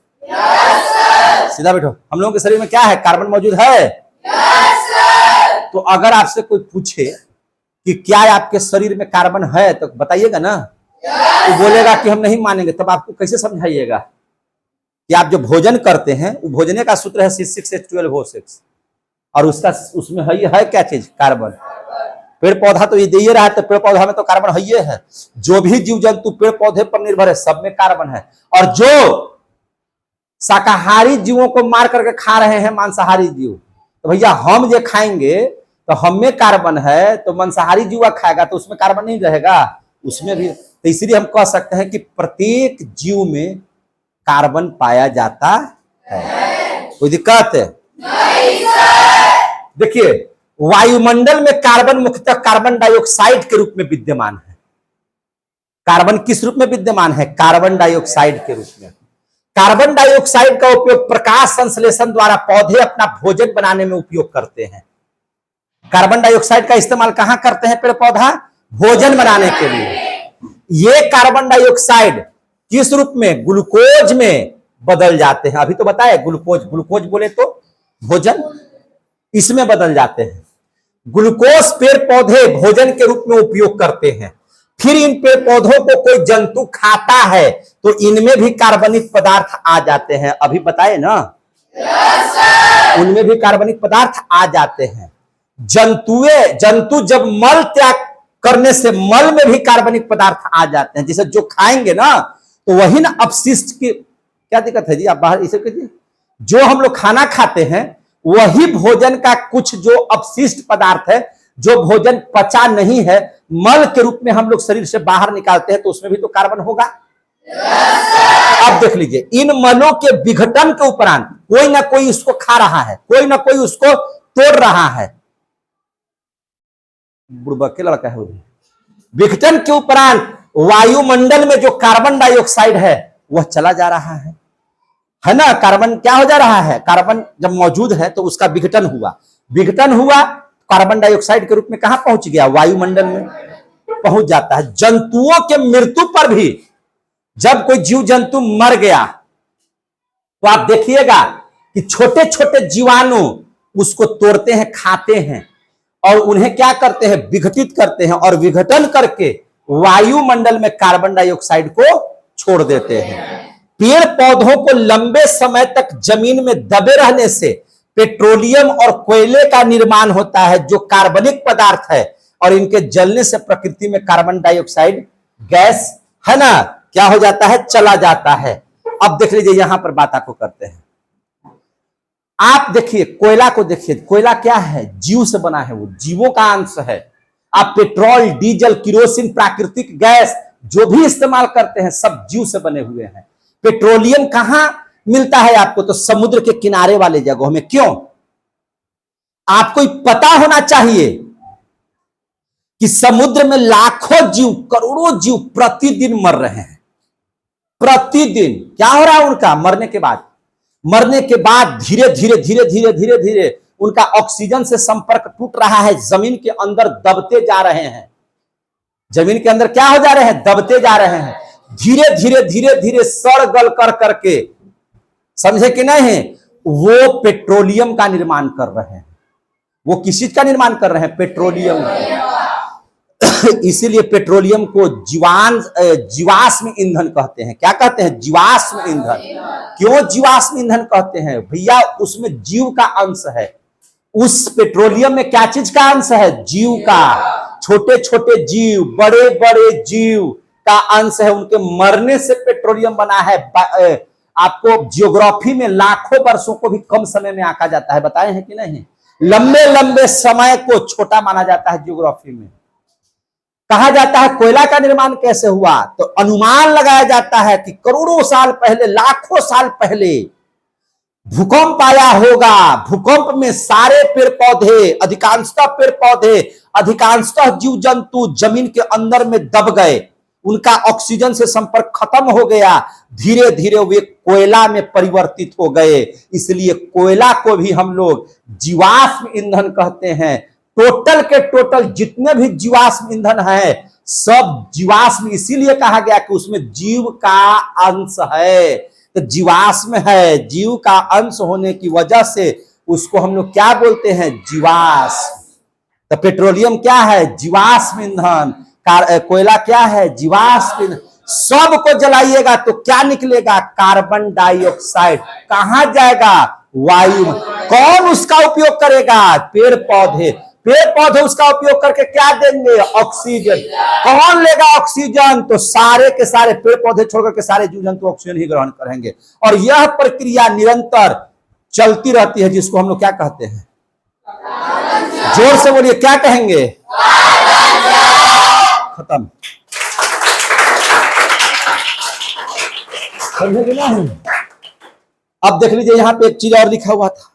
सीधा बैठो। हम लोगों के शरीर में क्या है, कार्बन मौजूद है? तो अगर आपसे कोई पूछे कि क्या आपके शरीर में कार्बन है, तो बताइएगा ना। तो बोलेगा कि हम नहीं मानेंगे, तब आपको कैसे समझाइएगा कि आप जो भोजन करते हैं वो भोजने का सूत्र है C6H12O6, और उसमें है क्या चीज, कार्बन। पेड़ पौधा तो ये दे ही रहा है, तो पेड़ पौधा में तो कार्बन है है। जो भी जीव जंतु पेड़ पौधे पर निर्भर है, सब में कार्बन है। और जो शाकाहारी जीवों को मार करके खा रहे हैं, मांसाहारी जीव, तो भैया हम जो खाएंगे तो हम में कार्बन है, तो मांसाहारी जीव खाएगा तो उसमें कार्बन नहीं रहेगा, उसमें भी। तो इसलिए हम कह सकते हैं कि प्रत्येक जीव में कार्बन पाया जाता है। कोई दिक्कत है? देखिए, वायुमंडल में कार्बन मुख्यतः कार्बन डाइऑक्साइड के रूप में विद्यमान है। कार्बन किस रूप में विद्यमान है, कार्बन डाइऑक्साइड के रूप में। कार्बन डाइऑक्साइड का उपयोग प्रकाश संश्लेषण द्वारा पौधे अपना भोजन बनाने में उपयोग करते हैं। कार्बन डाइऑक्साइड का इस्तेमाल कहां करते हैं पेड़ पौधा, भोजन बनाने के लिए। ये कार्बन डाइऑक्साइड किस रूप में, ग्लूकोज में बदल जाते हैं। अभी तो बताए ग्लूकोज बोले तो भोजन, इसमें बदल जाते हैं। ग्लूकोज पेड़ पौधे भोजन के रूप में उपयोग करते हैं। फिर इन पेड़ पौधों को कोई जंतु खाता है तो इनमें भी कार्बनिक पदार्थ आ जाते हैं। अभी बताए ना, उनमें भी कार्बनिक पदार्थ आ जाते हैं। जंतु जब मल त्याग करने से मल में भी कार्बनिक पदार्थ आ जाते हैं। जैसे जो खाएंगे ना, तो वही ना अपशिष्ट की क्या दिक्कत है जी, आप बाहर इसे कीजिए। जो हम लोग खाना खाते हैं वही भोजन का कुछ जो अपशिष्ट पदार्थ है, जो भोजन पचा नहीं है, मल के रूप में हम लोग शरीर से बाहर निकालते हैं, तो उसमें भी तो कार्बन होगा। अब देख लीजिए, इन मलों के विघटन के उपरांत कोई ना कोई उसको खा रहा है, कोई ना कोई उसको तोड़ रहा है। बुड़बक के लड़का है वो भी। विघटन के उपरांत वायुमंडल में जो कार्बन डाइऑक्साइड है वह चला जा रहा है ना। कार्बन क्या हो जा रहा है, कार्बन जब मौजूद है तो उसका विघटन हुआ, कार्बन डाइऑक्साइड के रूप में कहां पहुंच गया, वायुमंडल में पहुंच जाता है। जंतुओं के मृत्यु पर भी, जब कोई जीव जंतु मर गया तो आप देखिएगा कि छोटे छोटे जीवाणु उसको तोड़ते हैं, खाते हैं, और उन्हें क्या करते हैं, विघटित करते हैं, और विघटन करके वायुमंडल में कार्बन डाइऑक्साइड को छोड़ देते हैं। पेड़ पौधों को लंबे समय तक जमीन में दबे रहने से पेट्रोलियम और कोयले का निर्माण होता है, जो कार्बनिक पदार्थ है, और इनके जलने से प्रकृति में कार्बन डाइऑक्साइड गैस है ना, क्या हो जाता है, चला जाता है। अब देख लीजिए, यहां पर बात आपको करते हैं। आप देखिए कोयला को, देखिए कोयला क्या है, जीव से बना है, वो जीवों का अंश है। आप पेट्रोल, डीजल, किरोसिन, प्राकृतिक गैस जो भी इस्तेमाल करते हैं, सब जीव से बने हुए हैं। पेट्रोलियम कहां मिलता है आपको, तो समुद्र के किनारे वाले जगहों में। क्यों? आपको पता होना चाहिए कि समुद्र में लाखों जीव, करोड़ों जीव प्रतिदिन मर रहे हैं। प्रतिदिन क्या हो रहा है उनका मरने के बाद, मरने के बाद धीरे धीरे धीरे धीरे धीरे धीरे उनका ऑक्सीजन से संपर्क टूट रहा है, जमीन के अंदर दबते जा रहे हैं। जमीन के अंदर क्या हो जा रहे हैं? दबते जा रहे हैं। धीरे धीरे धीरे धीरे सड़ गल कर करके, समझे कि नहीं, वो पेट्रोलियम का निर्माण कर रहे हैं। वो किस चीज का निर्माण कर रहे हैं? पेट्रोलियम। इसीलिए पेट्रोलियम को जीवाश्म ईंधन कहते हैं। क्या कहते हैं? जीवाश्म ईंधन। क्यों जीवाश्म ईंधन कहते हैं? भैया उसमें जीव का अंश है। उस पेट्रोलियम में क्या चीज का अंश है? जीव का। छोटे छोटे जीव, बड़े बड़े जीव का अंश है। उनके मरने से पेट्रोलियम बना है। आपको जियोग्राफी में लाखों वर्षों को भी कम समय में आंका जाता है, बताए हैं कि नहीं? लंबे लंबे समय को छोटा माना जाता है। जियोग्राफी में कहा जाता है कोयला का निर्माण कैसे हुआ, तो अनुमान लगाया जाता है कि करोड़ों साल पहले, लाखों साल पहले भूकंप आया होगा। भूकंप में सारे पेड़ पौधे, अधिकांशतः पेड़ पौधे, अधिकांशतः जीव जंतु जमीन के अंदर में दब गए। उनका ऑक्सीजन से संपर्क खत्म हो गया। धीरे धीरे वे कोयला में परिवर्तित हो गए। इसलिए कोयला को भी हम लोग जीवाश्म ईंधन कहते हैं। टोटल के टोटल जितने भी जीवाश्म ईंधन है, सब जीवाश्म इसीलिए कहा गया कि उसमें जीव का अंश है। तो जीवाश्म है, जीव का अंश होने की वजह से उसको हम लोग क्या बोलते हैं? जीवाश्म। तो पेट्रोलियम क्या है? जीवाश्म ईंधन। कोयला क्या है? जीवाश्म ईंधन। सबको जलाइएगा तो क्या निकलेगा? Carbon dioxide. कहां जाएगा? वायु। कौन उसका उपयोग करेगा? पेड़ पौधे। पेड़ पौधे उसका उपयोग करके क्या देंगे? ऑक्सीजन। कौन लेगा ऑक्सीजन? तो सारे के सारे पेड़ पौधे छोड़कर के सारे जीव जंतु ऑक्सीजन ही ग्रहण करेंगे। और यह प्रक्रिया निरंतर चलती रहती है, जिसको हम लोग क्या कहते हैं? जोर से बोलिए, क्या कहेंगे? खत्म। समझे ना? अब देख लीजिए, यहां पे एक चीज और लिखा हुआ था,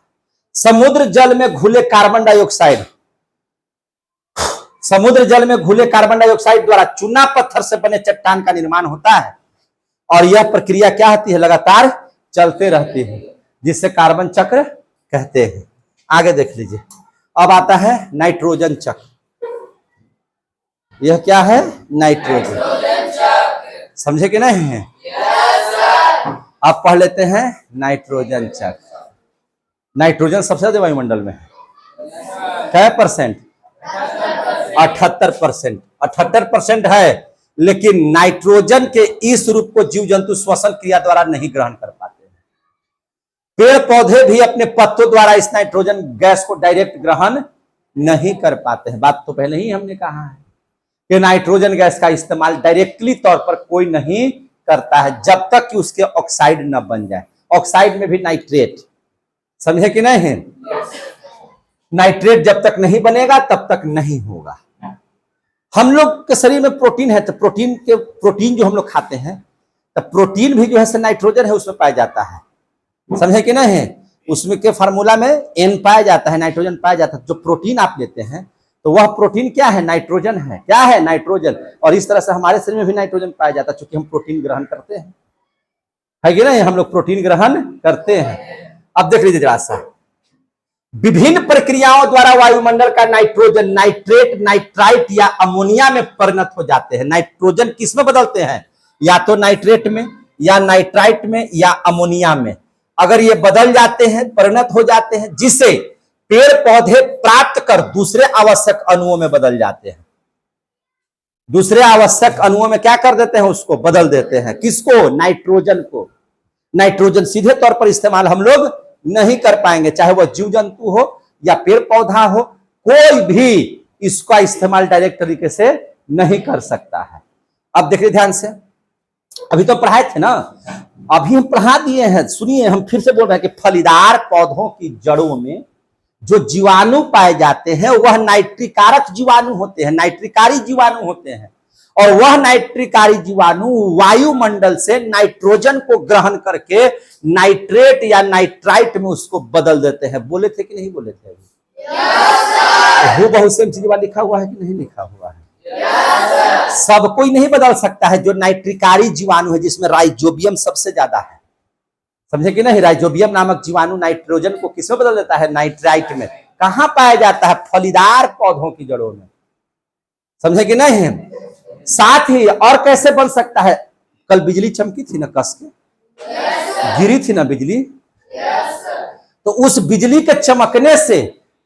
समुद्र जल में घुले कार्बन डाइऑक्साइड। समुद्र जल में घुले कार्बन डाइऑक्साइड द्वारा चूना पत्थर से बने चट्टान का निर्माण होता है। और यह प्रक्रिया क्या होती है? लगातार चलते रहती है, जिससे कार्बन चक्र कहते हैं। आगे देख लीजिए, अब आता है नाइट्रोजन चक्र। यह क्या है? नाइट्रोजन। समझे कि नहीं है? अब पढ़ लेते हैं नाइट्रोजन चक्र। नाइट्रोजन सबसे ज्यादा वायुमंडल में है। क्या परसेंट? 78%। 78% है। लेकिन नाइट्रोजन के इस रूप को जीव जंतु श्वसन क्रिया द्वारा नहीं ग्रहण कर पाते हैं। पेड़ पौधे भी अपने पत्तों द्वारा इस नाइट्रोजन गैस को डायरेक्ट ग्रहण नहीं कर पाते हैं। बात तो पहले ही हमने कहा है कि नाइट्रोजन गैस का इस्तेमाल डायरेक्टली तौर पर कोई नहीं करता है, जब तक कि उसके ऑक्साइड न बन जाए। ऑक्साइड में भी नाइट्रेट, समझे कि नहीं? नाइट्रेट जब तक नहीं बनेगा तब तक नहीं होगा। हम लोग के शरीर में प्रोटीन है, तो प्रोटीन जो हम लोग खाते हैं, तो प्रोटीन भी जो है नाइट्रोजन है उसमें पाया जाता है। समझे कि नहीं? उसमें के फार्मूला में N पाया जाता है, नाइट्रोजन पाया जाता है। जो प्रोटीन आप लेते हैं तो वह प्रोटीन क्या है? नाइट्रोजन है। क्या है? नाइट्रोजन। और इस तरह से हमारे शरीर में भी नाइट्रोजन पाया जाता है, क्योंकि हम प्रोटीन ग्रहण करते हैं, है कि नहीं? हम लोग प्रोटीन ग्रहण करते हैं। अब देख लीजिए जरा सा, विभिन्न प्रक्रियाओं द्वारा वायुमंडल का नाइट्रोजन नाइट्रेट, नाइट्राइट या अमोनिया में परिणत हो जाते हैं। नाइट्रोजन किस में बदलते हैं? या तो नाइट्रेट में, या नाइट्राइट में, या अमोनिया में। अगर ये बदल जाते हैं, परिणत हो जाते हैं, जिसे पेड़ पौधे प्राप्त कर दूसरे आवश्यक अणुओं में बदल जाते हैं। दूसरे आवश्यक अणुओं में क्या कर देते हैं? उसको बदल देते हैं। किसको? नाइट्रोजन को। नाइट्रोजन सीधे तौर पर इस्तेमाल हम लोग नहीं कर पाएंगे, चाहे वह जीव जंतु हो या पेड़ पौधा हो, कोई भी इसका इस्तेमाल डायरेक्ट तरीके से नहीं कर सकता है। अब देखिए ध्यान से, अभी तो पढ़ाए थे ना, अभी हम पढ़ा दिए हैं। सुनिए, हम फिर से बोल रहे हैं कि फलीदार पौधों की जड़ों में जो जीवाणु पाए जाते हैं वह नाइट्रिकारक जीवाणु होते हैं, नाइट्रिकारी जीवाणु होते हैं। और वह नाइट्रिकारी जीवाणु वायुमंडल से नाइट्रोजन को ग्रहण करके नाइट्रेट या नाइट्राइट में उसको बदल देते हैं। बोले थे कि नहीं बोले थे? बहुत सेम चीज लिखा हुआ है कि नहीं लिखा हुआ है? सब कोई नहीं बदल सकता है। जो नाइट्रिकारी जीवाणु है, जिसमें राइजोबियम सबसे ज्यादा है, समझे कि नहीं। राइजोबियम नामक जीवाणु नाइट्रोजन को किसमें बदल देता है, नाइट्राइट में। कहां पाया जाता है, फलीदार पौधों की जड़ों में, समझे कि नहीं। साथ ही और कैसे बन सकता है, कल बिजली चमकी थी ना, कस के गिरी थी ना बिजली, तो उस बिजली के चमकने से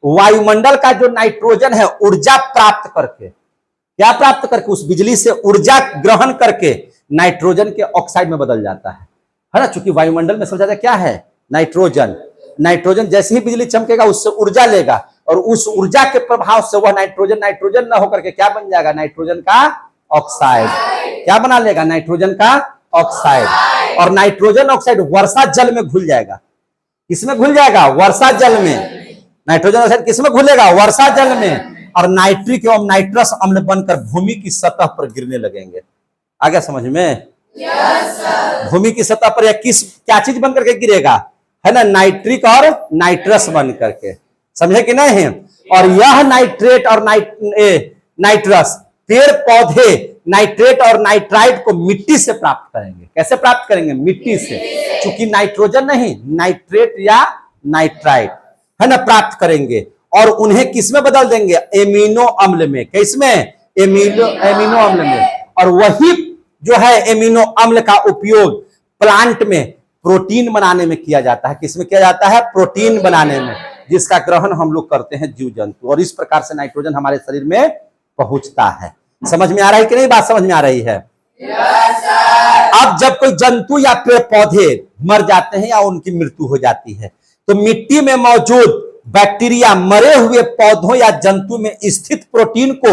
वायुमंडल का जो नाइट्रोजन है ऊर्जा प्राप्त करके, क्या प्राप्त करके, उस बिजली से ऊर्जा ग्रहण करके नाइट्रोजन के ऑक्साइड में बदल जाता है ना। चूंकि वायुमंडल में सबसे ज्यादा क्या है, नाइट्रोजन। नाइट्रोजन जैसे ही बिजली चमकेगा उससे ऊर्जा लेगा और उस ऊर्जा के प्रभाव से वह नाइट्रोजन नाइट्रोजन न होकर के क्या बन जाएगा, नाइट्रोजन का ऑक्साइड। क्या बना लेगा, नाइट्रोजन का ऑक्साइड। और नाइट्रोजन ऑक्साइड वर्षा जल में घुल जाएगा। किसमें घुल जाएगा, वर्षा जल में। नाइट्रोजन ऑक्साइड किसमें घुलेगा, वर्षा जल में। और नाइट्रिक एवं नाइट्रस अम्ल बनकर भूमि की सतह पर गिरने लगेंगे। आ गया समझ में। भूमि की सतह पर या क्या चीज बन करके गिरेगा, है ना, नाइट्रिक और नाइट्रस बन करके, समझे कि नहीं। और यह नाइट्रेट और नाइट्रस पेड़ पौधे नाइट्रेट और नाइट्राइट को मिट्टी से प्राप्त करेंगे। कैसे प्राप्त करेंगे, मिट्टी से। चूंकि नाइट्रोजन नहीं, नाइट्रेट या नाइट्राइट, है ना, प्राप्त करेंगे और उन्हें किसमें बदल देंगे, एमिनो अम्ल में। किसमें, एमिनो अम्ल में। और वही जो है एमिनो अम्ल का उपयोग प्लांट में प्रोटीन बनाने में किया जाता है। किसमें किया जाता है, प्रोटीन बनाने में, जिसका ग्रहण हम लोग करते हैं जीव जंतु। और इस प्रकार से नाइट्रोजन हमारे शरीर में पहुंचता है। समझ में आ रहा है कि नहीं, बात समझ में आ रही है। अब जब कोई जंतु या पेड़ पौधे मर जाते हैं या उनकी मृत्यु हो जाती है तो मिट्टी में मौजूद बैक्टीरिया मरे हुए पौधों या जंतु में स्थित प्रोटीन को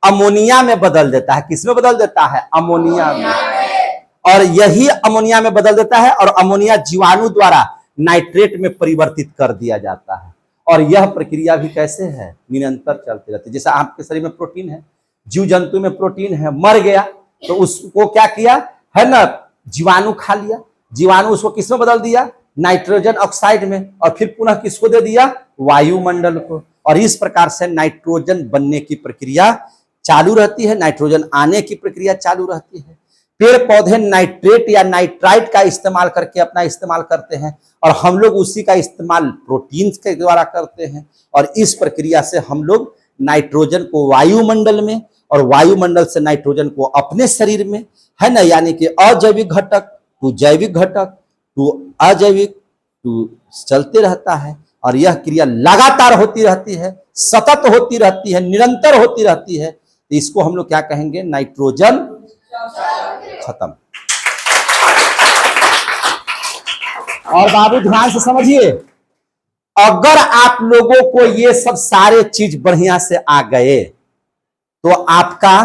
अमोनिया में बदल देता है। किसमें बदल देता है, अमोनिया में। और यही अमोनिया में बदल देता है और अमोनिया जीवाणु द्वारा नाइट्रेट में परिवर्तित कर दिया जाता है। और यह प्रक्रिया भी कैसे है, निरंतर चलती रहती है। जैसे आपके शरीर में प्रोटीन है, जीव जंतु में प्रोटीन है, मर गया तो उसको क्या किया, है ना, जीवाणु खा लिया। जीवाणु उसको किसमें बदल दिया, नाइट्रोजन ऑक्साइड में। और फिर पुनः किसको दे दिया, वायुमंडल को। और इस प्रकार से नाइट्रोजन बनने की प्रक्रिया चालू रहती है, नाइट्रोजन आने की प्रक्रिया चालू रहती है। पेड़ पौधे नाइट्रेट या नाइट्राइट का इस्तेमाल करके अपना इस्तेमाल करते हैं और हम लोग उसी का इस्तेमाल प्रोटीन के द्वारा करते हैं। और इस प्रक्रिया से हम लोग नाइट्रोजन को वायुमंडल में और वायुमंडल से नाइट्रोजन को अपने शरीर में, है ना, यानी कि अजैविक घटक टू जैविक घटक टू अजैविक टू चलते रहता है। और यह क्रिया लगातार होती रहती है, सतत होती रहती है, निरंतर होती रहती है। तो इसको हम लोग क्या कहेंगे, नाइट्रोजन खत्म। और बाबू ध्यान से समझिए, अगर आप लोगों को ये सब सारे चीज बढ़िया से आ गए तो आपका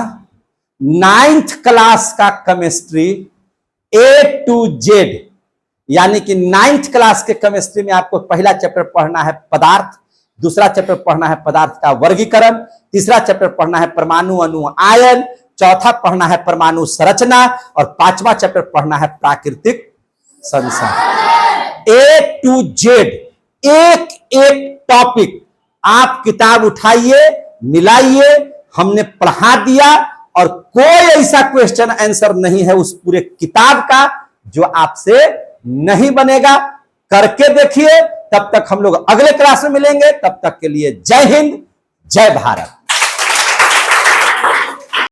9th क्लास का केमिस्ट्री A to Z, यानी कि 9th क्लास के केमिस्ट्री में आपको पहला चैप्टर पढ़ना है पदार्थ, दूसरा चैप्टर पढ़ना है पदार्थ का वर्गीकरण, तीसरा चैप्टर पढ़ना है परमाणु अणु आयन, चौथा पढ़ना है परमाणु संरचना और पांचवा चैप्टर पढ़ना है प्राकृतिक संसार। A to Z एक एक टॉपिक आप किताब उठाइए, मिलाइए, हमने पढ़ा दिया और कोई ऐसा क्वेश्चन आंसर नहीं है उस पूरे किताब का जो आपसे नहीं बनेगा। करके देखिए। तब तक हम लोग अगले क्लास में मिलेंगे, तब तक के लिए जय हिंद, जय भारत।